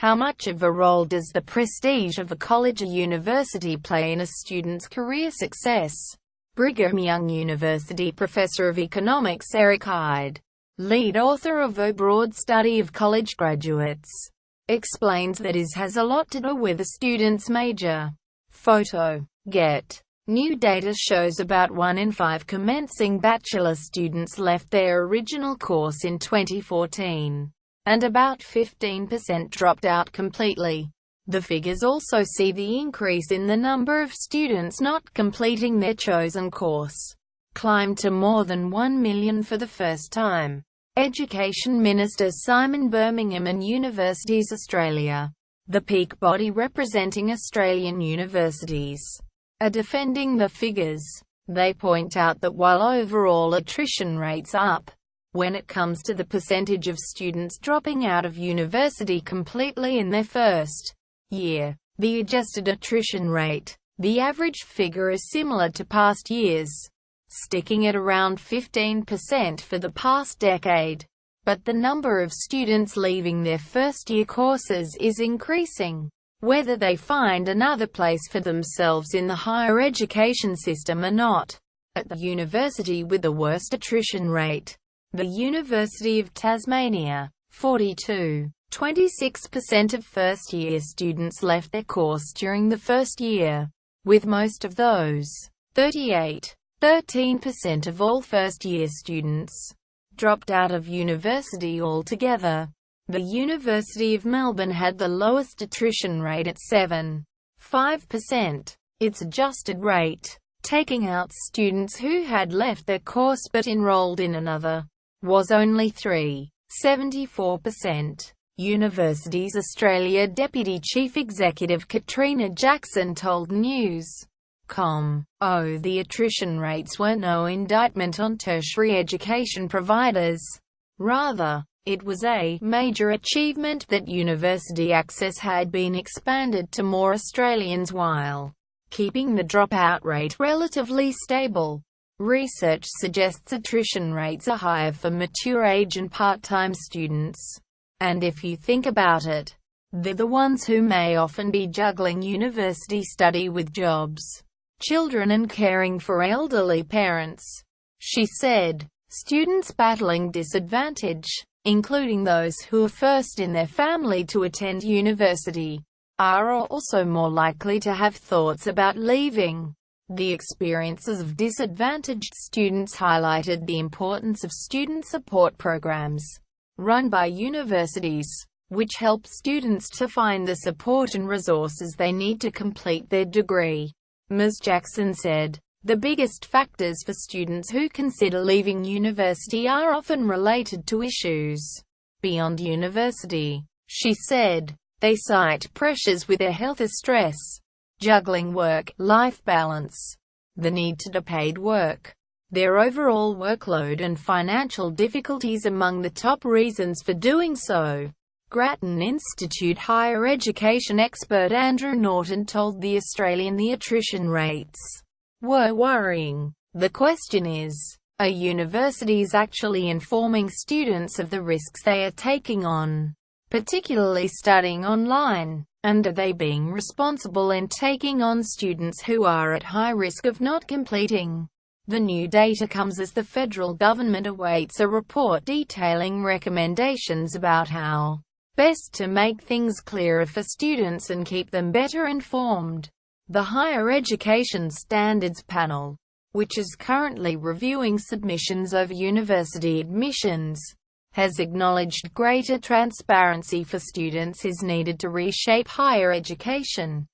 How much of a role does the prestige of a college or university play in a student's career success? Brigham Young University professor of economics Eric Eide, lead author of A Broad Study of College Graduates, explains that it has a lot to do with a student's major. Photo. GettyNew data shows about 1 in 5 commencing bachelor students left their original course in 2014. And about 15% dropped out completely. The figures also see the increase in the number of students not completing their chosen course climb to more than 1 million for the first time. Education Minister Simon Birmingham and Universities Australia, the peak body representing Australian universities, are defending the figures. They point out that while overall attrition rates are up, when it comes to the percentage of students dropping out of university completely in their first year, the adjusted attrition rate, the average figure is similar to past years, sticking at around 15% for the past decade. But the number of students leaving their first-year courses is increasing, whether they find another place for themselves in the higher education system or not. At the university with the worst attrition rate, the University of Tasmania, 26% of first-year students left their course during the first year, with most of those, 13% of all first-year students, dropped out of university altogether. The University of Melbourne had the lowest attrition rate at 7.5%. Its adjusted rate, taking out students who had left their course but enrolled in another, was only 3.74%. Universities Australia Deputy Chief Executive Katrina Jackson told News.com, the attrition rates were no indictment on tertiary education providers. Rather, it was a major achievement that university access had been expanded to more Australians while keeping the dropout rate relatively stable. Research suggests attrition rates are higher for mature-age and part-time students. And if you think about it, they're the ones who may often be juggling university study with jobs, children and caring for elderly parents. She said, students battling disadvantage, including those who are first in their family to attend university, are also more likely to have thoughts about leaving. The experiences of disadvantaged students highlighted the importance of student support programs run by universities, which help students to find the support and resources they need to complete their degree. Ms. Jackson said, the biggest factors for students who consider leaving university are often related to issues beyond university. She said, they cite pressures with their health or stress, juggling work-life balance, the need to do paid work, their overall workload and financial difficulties among the top reasons for doing so. Grattan Institute higher education expert Andrew Norton told The Australian the attrition rates were worrying. The question is, are universities actually informing students of the risks they are taking on, particularly studying online? And are they being responsible in taking on students who are at high risk of not completing? The new data comes as the federal government awaits a report detailing recommendations about how best to make things clearer for students and keep them better informed. The Higher Education Standards Panel, which is currently reviewing submissions over university admissions, has acknowledged greater transparency for students is needed to reshape higher education.